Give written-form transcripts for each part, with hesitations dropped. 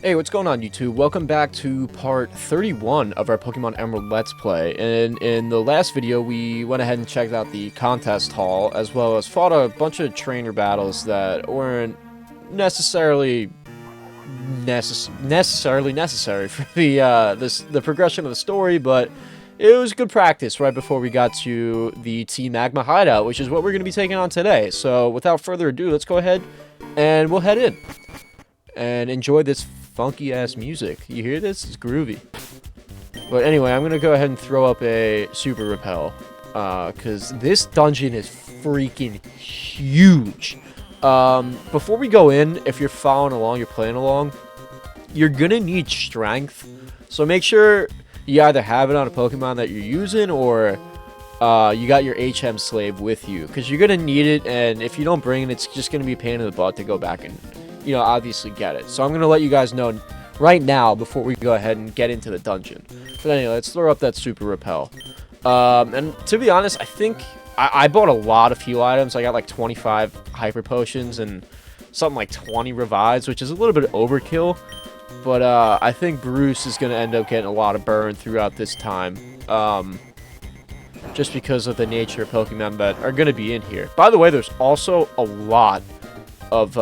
Hey, what's going on, YouTube? Welcome back to part 31 of our Pokemon Emerald Let's Play. And in the last video, we went ahead and checked out the contest hall, as well as fought a bunch of trainer battles that weren't necessarily necessary for the progression of the story, but it was good practice right before we got to the Team Magma hideout, which is what we're going to be taking on today. So without further ado, let's go ahead and we'll head in and enjoy this funky ass music. You hear this? It's groovy. But anyway, I'm gonna go ahead and throw up a super repel, because this dungeon is freaking huge. Before we go in, if you're following along, you're playing along, you're gonna need strength. So make sure you either have it on a Pokemon that you're using, or you got your HM slave with you, because you're gonna need it. And if you don't bring it, it's just gonna be a pain in the butt to go back and, you know, obviously get it. So I'm going to let you guys know right now before we go ahead and get into the dungeon. But anyway, let's throw up that super repel. And to be honest, I think I bought a lot of heal items. I got like 25 hyper potions and something like 20 revives, which is a little bit overkill. But I think Bruce is going to end up getting a lot of burn throughout this time. Just because of the nature of Pokemon that are going to be in here. By the way, there's also a lot of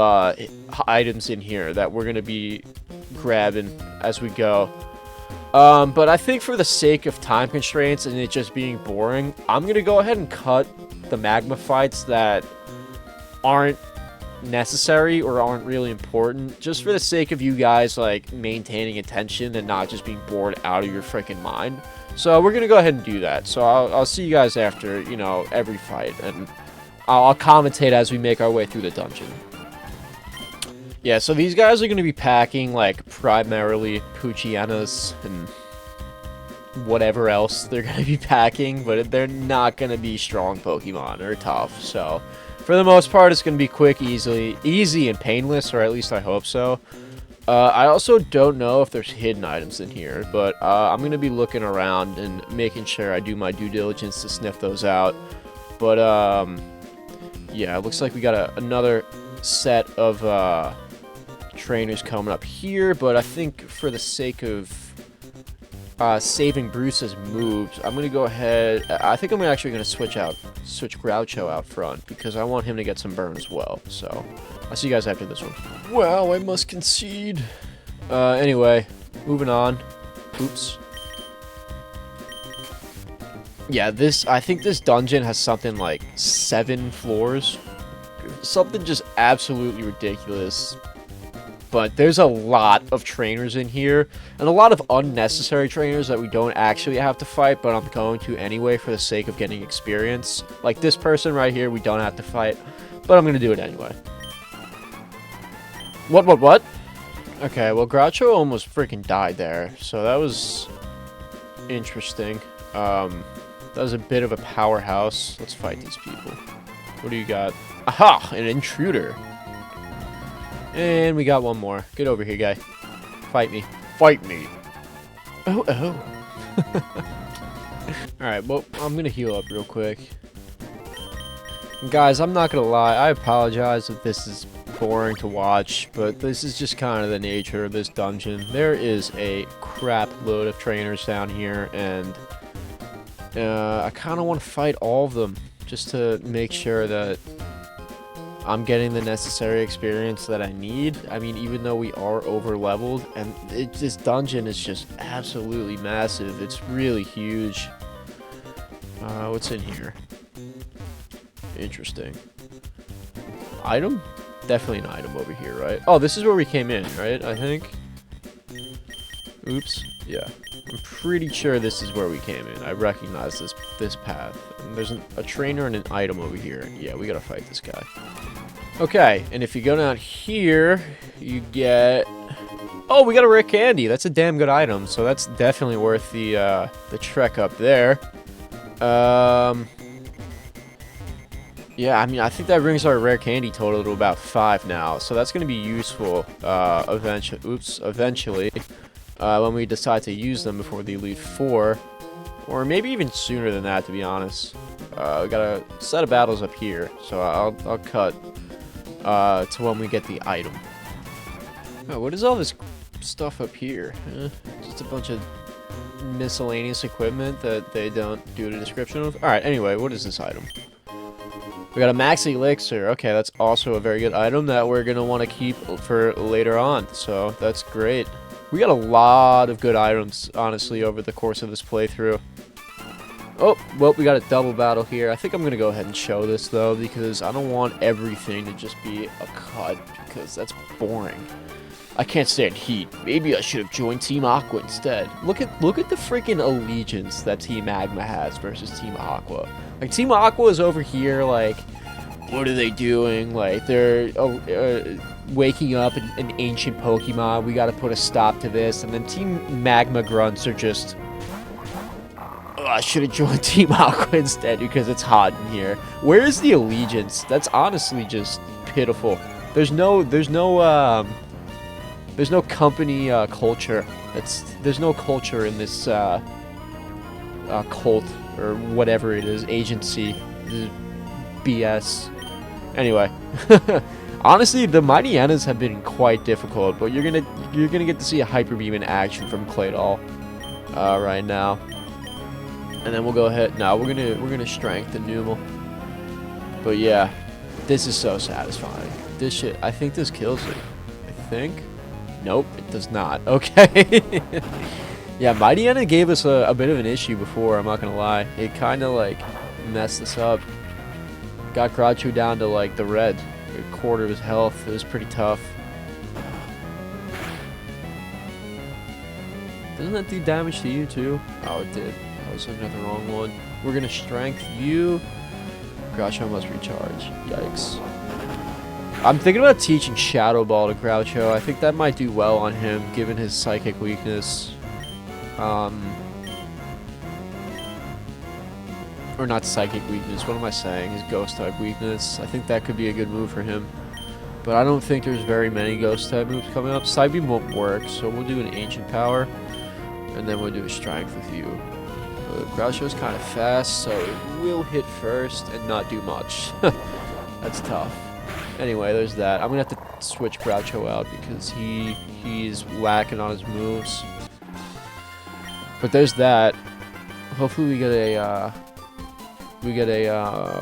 items in here that we're going to be grabbing as we go. But I think for the sake of time constraints and it just being boring, I'm going to go ahead and cut the magma fights that aren't necessary or aren't really important, just for the sake of you guys like maintaining attention and not just being bored out of your freaking mind. So we're going to go ahead and do that. So I'll see you guys after, you know, every fight, and I'll commentate as we make our way through the dungeon. Yeah, so these guys are going to be packing, like, primarily Poochyena and whatever else they're going to be packing, but they're not going to be strong Pokemon or tough. So, for the most part, it's going to be quick, easy and painless, or at least I hope so. I also don't know if there's hidden items in here, but I'm going to be looking around and making sure I do my due diligence to sniff those out. But, yeah, it looks like we got another set of trainers coming up here, but I think for the sake of saving Bruce's moves, I'm gonna go ahead. I think I'm actually gonna switch Groucho out front, because I want him to get some burn as well. So I'll see you guys after this one. Wow, I must concede. Anyway, moving on. Oops. Yeah, I think this dungeon has something like 7 floors. Something just absolutely ridiculous. But there's a lot of trainers in here, and a lot of unnecessary trainers that we don't actually have to fight, but I'm going to anyway for the sake of getting experience. Like this person right here, we don't have to fight, but I'm going to do it anyway. What? Okay, well, Groucho almost freaking died there, so that was interesting. That was a bit of a powerhouse. Let's fight these people. What do you got? Aha! An intruder. And we got one more. Get over here, guy. Fight me. Fight me. Oh. Alright, well, I'm gonna heal up real quick. And guys, I'm not gonna lie. I apologize if this is boring to watch, but this is just kind of the nature of this dungeon. There is a crap load of trainers down here, and I kind of want to fight all of them just to make sure that I'm getting the necessary experience that I need. I mean, even though we are over-leveled, and this dungeon is just absolutely massive. It's really huge. What's in here? Interesting. Item? Definitely an item over here, right? Oh, this is where we came in, right? I think. Oops. Yeah. I'm pretty sure this is where we came in. I recognize this path. And there's a trainer and an item over here. Yeah, we gotta fight this guy. Okay, and if you go down here, you get... Oh, we got a rare candy. That's a damn good item, so that's definitely worth the trek up there. Yeah, I mean, I think that brings our rare candy total to about 5 now, so that's going to be useful eventually. When we decide to use them before the Elite 4. Or maybe even sooner than that, to be honest. We got a set of battles up here, so I'll cut to when we get the item. Oh, what is all this stuff up here? Just a bunch of miscellaneous equipment that they don't do a description of. Alright, anyway, what is this item? We got a max elixir. Okay, that's also a very good item that we're going to want to keep for later on. So, that's great. We got a lot of good items, honestly, over the course of this playthrough. Oh, well, we got a double battle here. I think I'm going to go ahead and show this, though, because I don't want everything to just be a cut, because that's boring. I can't stand heat. Maybe I should have joined Team Aqua instead. Look at the freaking allegiance that Team Magma has versus Team Aqua. Like, Team Aqua is over here, like, what are they doing? Like, they're waking up an ancient Pokemon. We gotta put a stop to this. And then Team Magma Grunts are just... Oh, I should have joined Team Aqua instead because it's hot in here. Where is the allegiance? That's honestly just pitiful. There's no company culture. There's no culture in this cult or whatever it is, agency, BS. Anyway, honestly, the Mighty Annas have been quite difficult, but you're gonna get to see a Hyper Beam in action from Claydol right now, and then we'll go ahead. Now we're gonna strengthen Numel. But yeah, this is so satisfying. This shit, I think this kills it. I think. Nope, it does not. Okay. Yeah, Mighty Anna gave us a bit of an issue before, I'm not gonna lie. It kind of, like, messed us up. Got Groucho down to, like, the red. A quarter of his health. It was pretty tough. Doesn't that do damage to you, too? Oh, it did. I was looking at the wrong one. We're gonna strength you. Groucho must recharge. Yikes. I'm thinking about teaching Shadow Ball to Groucho. I think that might do well on him, given his psychic weakness. Or not psychic weakness, what am I saying? His ghost type weakness. I think that could be a good move for him. But I don't think there's very many ghost type moves coming up. Psybeam won't work, so we'll do an ancient power. And then we'll do a strength with you. Groucho's kind of fast, so it will hit first and not do much. That's tough. Anyway, there's that. I'm gonna have to switch Groucho out because he's lacking on his moves. But there's that. Hopefully we get a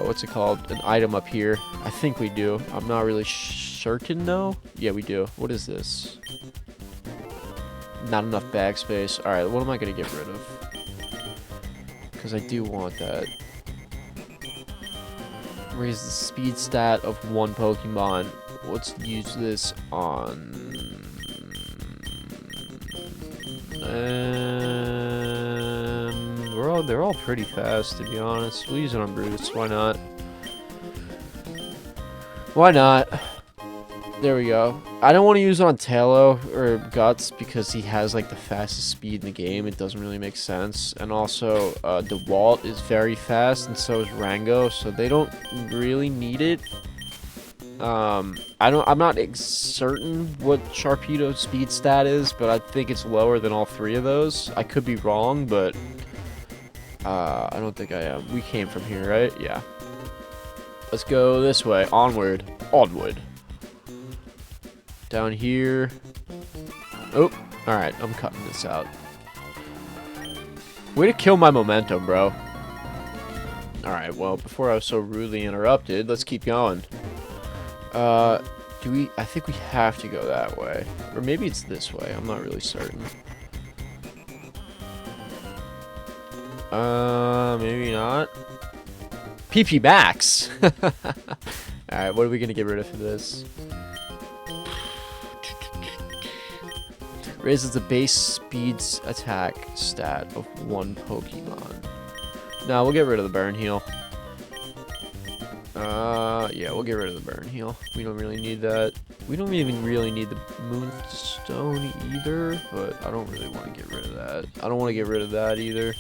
what's it called? An item up here. I think we do. I'm not really certain though. Yeah, we do. What is this? Not enough bag space. All right, what am I gonna get rid of? Because I do want that. Raise the speed stat of one Pokemon. Let's use this on... they're all pretty fast, to be honest. We'll use it on Bruce. Why not? Why not? There we go. I don't want to use it on Talo or Guts because he has like the fastest speed in the game. It doesn't really make sense. And also, DeWalt is very fast, and so is Rango, so they don't really need it. I'm not certain what Sharpedo's speed stat is, but I think it's lower than all three of those. I could be wrong, but I don't think I am. We came from here, right? Yeah. Let's go this way. Onward. Onward. Down here. Oh, alright, I'm cutting this out. Way to kill my momentum, bro. Alright, well, before I was so rudely interrupted, let's keep going. I think we have to go that way. Or maybe it's this way, I'm not really certain. Maybe not. PP Max! Alright, what are we gonna get rid of for this? Raises the base speed's attack stat of one Pokemon. No, we'll get rid of the Burn Heal. Yeah, we'll get rid of the Burn Heal. We don't really need that. We don't even really need the Moonstone either, but I don't really want to get rid of that. I don't want to get rid of that either.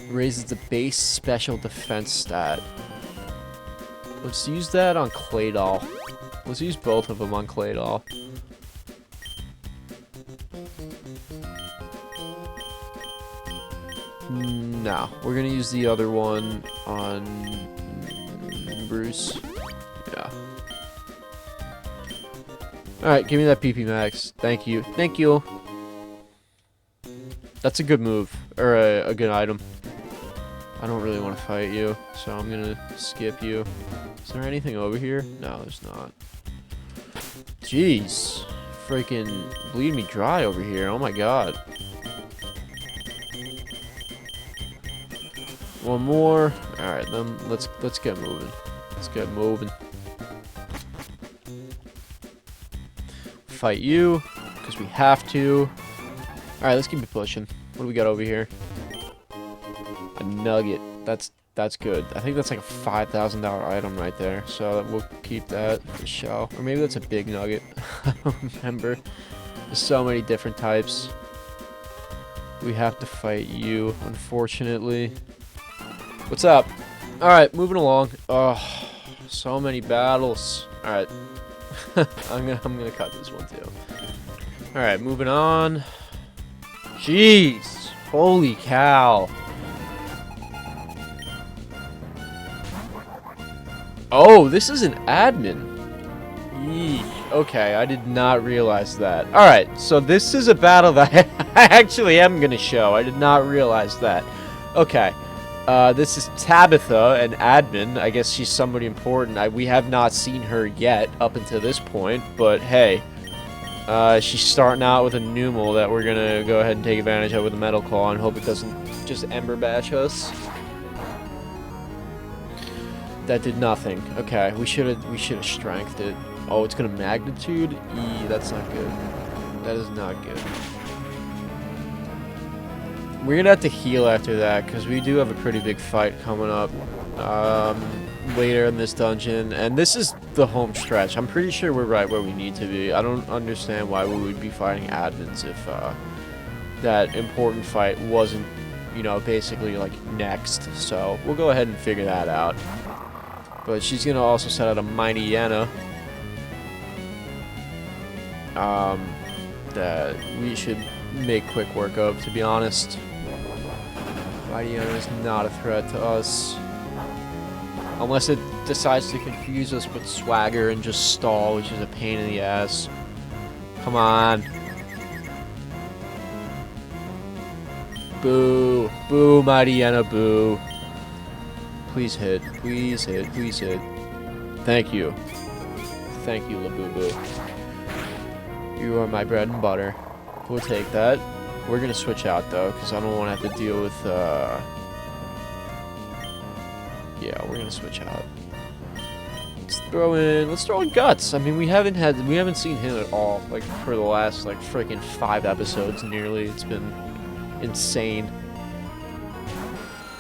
Raises the base special defense stat. Let's use that on Claydol. Let's use both of them on Claydol. No, we're gonna use the other one on Bruce. Yeah. Alright, give me that PP Max. Thank you. Thank you. That's a good move. Or a good item. I don't really want to fight you, so I'm gonna skip you. Is there anything over here? No, there's not. Jeez. Freaking bleed me dry over here. Oh my god. One more. Alright, then let's get moving. Let's get moving. Fight you, because we have to. Alright, let's keep it pushing. What do we got over here? A nugget. That's good. I think that's like a $5,000 item right there. So we'll keep that for show. Or maybe that's a big nugget. I don't remember. There's so many different types. We have to fight you, unfortunately. What's up? Alright, moving along. Oh, so many battles. Alright. I'm gonna cut this one too. Alright, moving on. Jeez. Holy cow. Oh, this is an admin. Eek. Okay, I did not realize that. Alright, so this is a battle that I actually am going to show. I did not realize that. Okay. This is Tabitha, an admin. I guess she's somebody important. We have not seen her yet up until this point, but hey. She's starting out with a Numel that we're going to go ahead and take advantage of with a Metal Claw and hope it doesn't just Ember Bash us. That did nothing. Okay, we should have strengthed it. Oh, it's gonna magnitude? Eee, that's not good. That is not good. We're gonna have to heal after that, because we do have a pretty big fight coming up later in this dungeon. And this is the home stretch. I'm pretty sure we're right where we need to be. I don't understand why we would be fighting admins if that important fight wasn't, you know, basically like next. So we'll go ahead and figure that out. But she's gonna also set out a Mighty Yana. That we should make quick work of, to be honest. Mighty Yana is not a threat to us. Unless it decides to confuse us with Swagger and just stall, which is a pain in the ass. Come on. Boo. Boo, Mighty Yana, boo. Please hit. Please hit. Please hit. Thank you. Thank you, Labubu. You are my bread and butter. We'll take that. We're gonna switch out though, because I don't want to have to deal with. Yeah, we're gonna switch out. Let's throw in Guts. I mean, we haven't seen him at all. Like for the last like freaking 5 episodes nearly. It's been insane.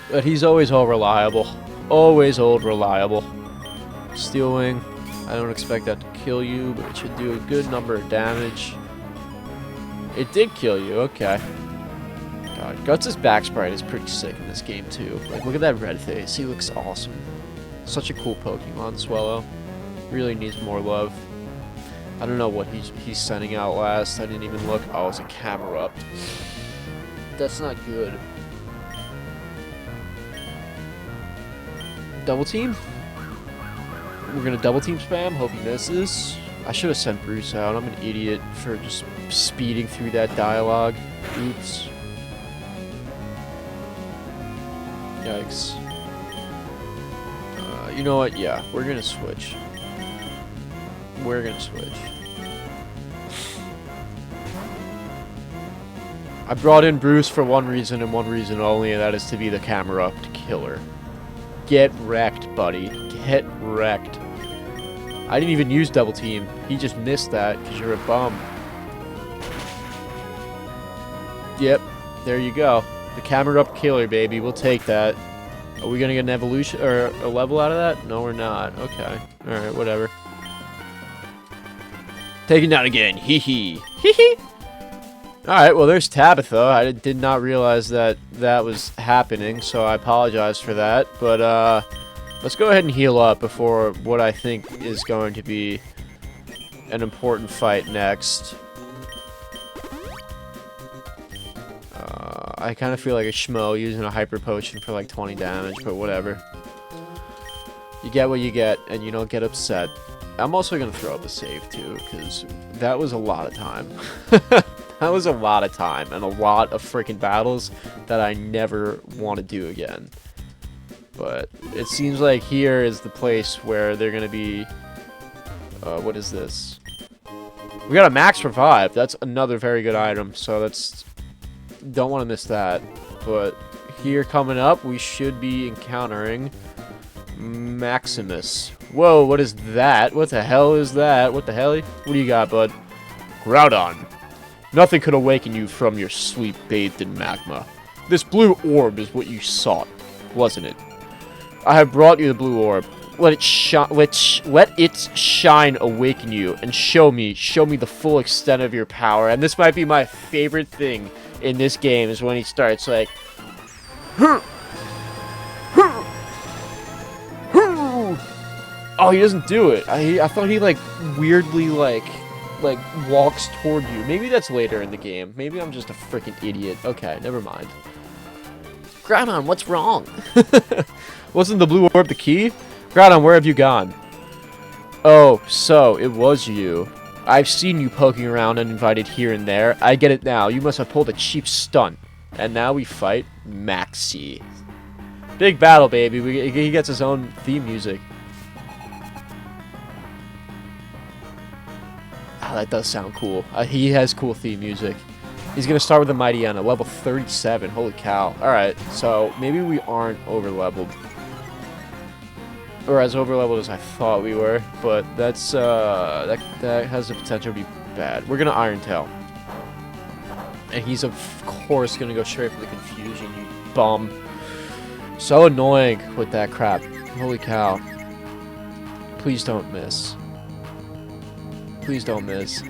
But he's always all reliable. Always old reliable. Steel Wing. I don't expect that to kill you, but it should do a good number of damage. It did kill you, okay. God, Guts' back sprite is pretty sick in this game too. Like, look at that red face. He looks awesome. Such a cool Pokemon, Swellow. Really needs more love. I don't know what he's sending out last. I didn't even look. Oh, it's a camera up. That's not good. Double team? We're gonna double team spam. Hope he misses. I should have sent Bruce out. I'm an idiot for just speeding through that dialogue. Oops. Yikes. You know what? Yeah, we're gonna switch. We're gonna switch. I brought in Bruce for one reason and one reason only, and that is to be the camera-upped killer. Get wrecked, buddy. Get wrecked. I didn't even use double team. He just missed that because you're a bum. Yep, there you go. The camera-up killer, baby. We'll take that. Are we gonna get an evolution or a level out of that? No, we're not. Okay. Alright, whatever. Taken down again. Hee hee. Hee hee. Alright, well, there's Tabitha. I did not realize that that was happening, so I apologize for that. But, let's go ahead and heal up before what I think is going to be an important fight next. I kind of feel like a schmo using a Hyper Potion for like 20 damage, but whatever. You get what you get, and you don't get upset. I'm also going to throw up a save, too, because that was a lot of time. That was a lot of time, and a lot of freaking battles that I never want to do again. But it seems like here is the place where they're going to be... what is this? We got a max revive. That's another very good item, so that's... Don't want to miss that. But here coming up, we should be encountering Maximus. Whoa, what is that? What the hell is that? What the hell? What do you got, bud? Groudon. Nothing could awaken you from your sleep bathed in magma. This blue orb is what you sought, wasn't it? I have brought you the blue orb. Let its shine awaken you and show me the full extent of your power. And this might be my favorite thing in this game is when he starts like, oh, he doesn't do it. I thought he like weirdly like walks toward you. Maybe that's later in the game. Maybe I'm just a freaking idiot. Okay, never mind. Groudon, what's wrong? Wasn't the blue orb the key? Groudon, where have you gone? Oh, so it was you. I've seen you poking around uninvited here and there. I get it now. You must have pulled a cheap stunt. And now we fight Maxie. Big battle, baby. He gets his own theme music. Oh, that does sound cool. He has cool theme music. He's going to start with the Mightyena, level 37. Holy cow. Alright, so maybe we aren't over-leveled. Or as over-leveled as I thought we were. But that's, that has the potential to be bad. We're going to Iron Tail. And he's, of course, going to go straight for the confusion, you bum. So annoying with that crap. Holy cow. Please don't miss. Please don't miss.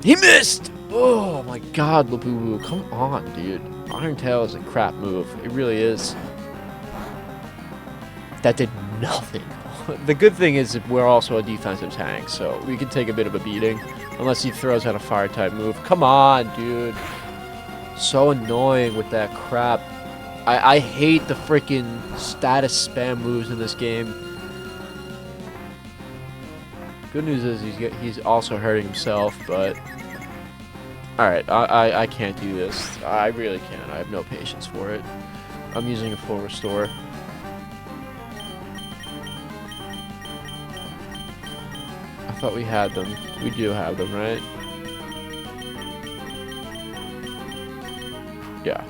He missed! Oh my god, Labubu. Come on, dude. Iron Tail is a crap move. It really is. That did nothing. The good thing is we're also a defensive tank, so we can take a bit of a beating. Unless he throws out a fire-type move. Come on, dude. So annoying with that crap. I hate the freaking status spam moves in this game. Good news is he's also hurting himself, but... Alright, I can't do this. I really can't. I have no patience for it. I'm using a full restore. I thought we had them. We do have them, right? Yeah.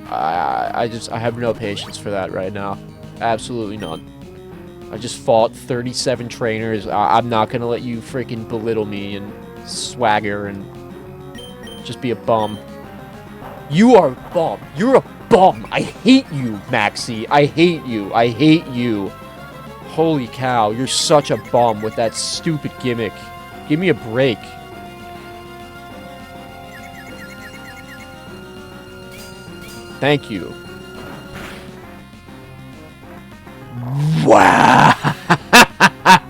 I have no patience for that right now. Absolutely none. I just fought 37 trainers. I'm not gonna let you freaking belittle me and swagger and just be a bum. You are a bum. You're a bum. I hate you, Maxie. I hate you. I hate you. Holy cow, you're such a bum with that stupid gimmick. Give me a break. Thank you. Wow!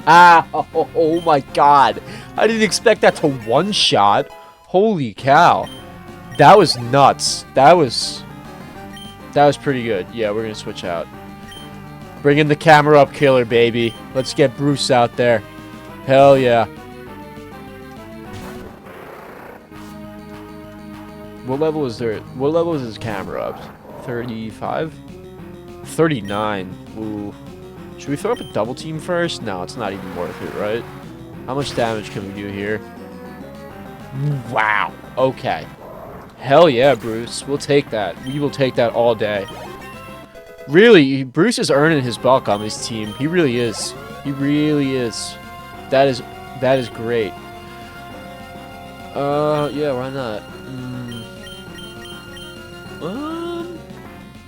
Oh my god. I didn't expect that to one-shot. Holy cow. That was nuts. That was pretty good. Yeah, we're gonna switch out. Bring in the camera up killer, baby. Let's get Bruce out there. Hell yeah. What level is there? What level is his camera up? 35? 39. Ooh. Should we throw up a double team first? No, it's not even worth it, right? How much damage can we do here? Wow. Okay. Hell yeah, Bruce. We'll take that. We will take that all day. Really, Bruce is earning his buck on this team. He really is. He really is. That is great. Yeah, why not?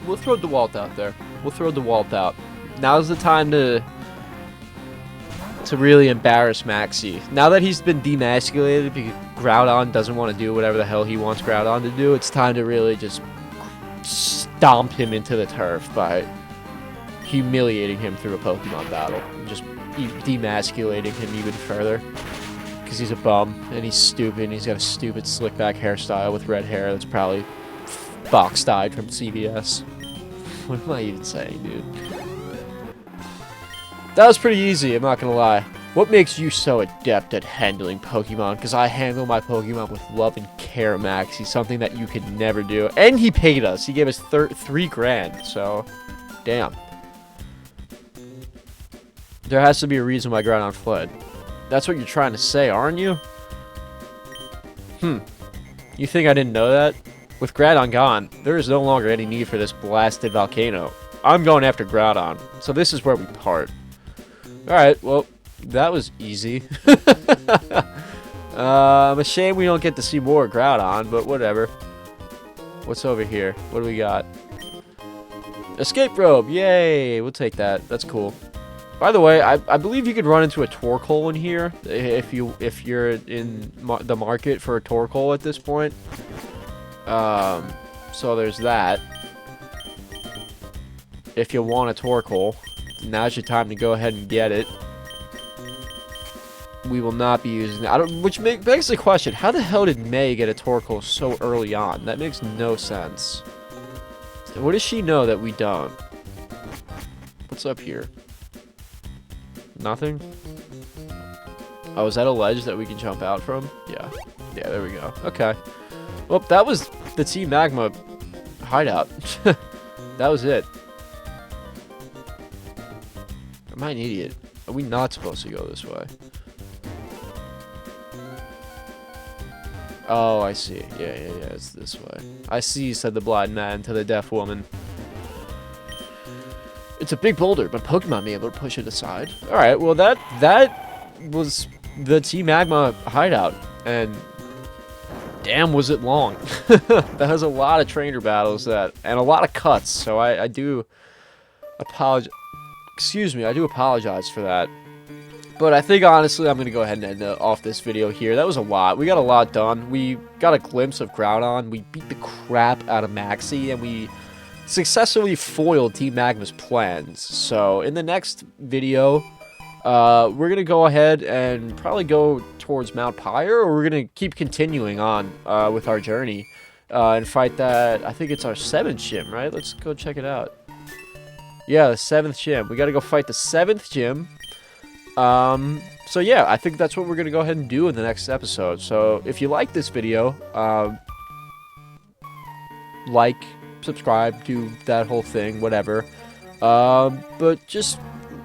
We'll throw DeWalt out there. We'll throw DeWalt out. Now's the time to really embarrass Maxie. Now that he's been demasculated because Groudon doesn't want to do whatever the hell he wants Groudon to do, it's time to really just stomp him into the turf by humiliating him through a Pokemon battle. And just demasculating him even further. Because he's a bum, and he's stupid, and he's got a stupid slick back hairstyle with red hair that's probably box dyed from CVS. What am I even saying, dude? That was pretty easy, I'm not gonna lie. What makes you so adept at handling Pokemon? Because I handle my Pokemon with love and care, Maxie. Something that you could never do. And he paid us. He gave us 3 grand. So, damn. There has to be a reason why Groudon fled. That's what you're trying to say, aren't you? You think I didn't know that? With Groudon gone, there is no longer any need for this blasted volcano. I'm going after Groudon. So this is where we part. Alright, well, that was easy. A shame we don't get to see more Groudon, but whatever. What's over here? What do we got? Escape robe! Yay! We'll take that. That's cool. By the way, I believe you could run into a Torkoal in here if you're in the market for a Torkoal at this point. So there's that. If you want a Torkoal, now's your time to go ahead and get it. We will not be using it. Which begs the question: how the hell did May get a Torkoal so early on? That makes no sense. What does she know that we don't? What's up here? Nothing? Oh, is that a ledge that we can jump out from? Yeah. Yeah, there we go. Okay. Well, that was the Team Magma hideout. That was it. Am I an idiot? Are we not supposed to go this way? Oh, I see. Yeah, it's this way. I see, said the blind man to the deaf woman. It's a big boulder, but Pokemon may be able to push it aside. Alright, well that was the Team Magma hideout, and damn was it long. That has a lot of trainer battles and a lot of cuts, so I do apologize. Excuse me, I do apologize for that. But I think, honestly, I'm going to go ahead and end off this video here. That was a lot. We got a lot done. We got a glimpse of Groudon. We beat the crap out of Maxie, and we successfully foiled Team Magma's plans. So, in the next video, we're going to go ahead and probably go towards Mount Pyre, or we're going to keep continuing on with our journey and fight that. I think it's our 7th gym, right? Let's go check it out. Yeah, the 7th gym. We got to go fight the 7th gym. So yeah, I think that's what we're going to go ahead and do in the next episode. So if you like this video, like, subscribe, do that whole thing, whatever. But just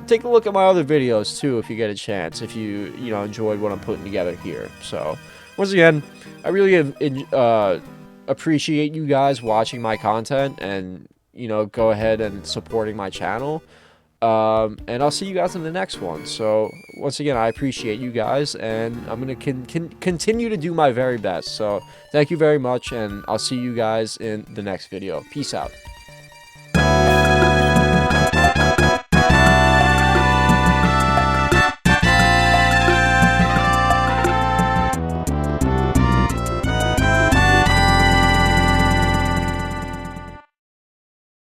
take a look at my other videos too if you get a chance, if you enjoyed what I'm putting together here. So once again, I really appreciate you guys watching my content and go ahead and supporting my channel. And I'll see you guys in the next one. So once again, I appreciate you guys, and I'm gonna continue to do my very best. So thank you very much, and I'll see you guys in the next video. Peace out.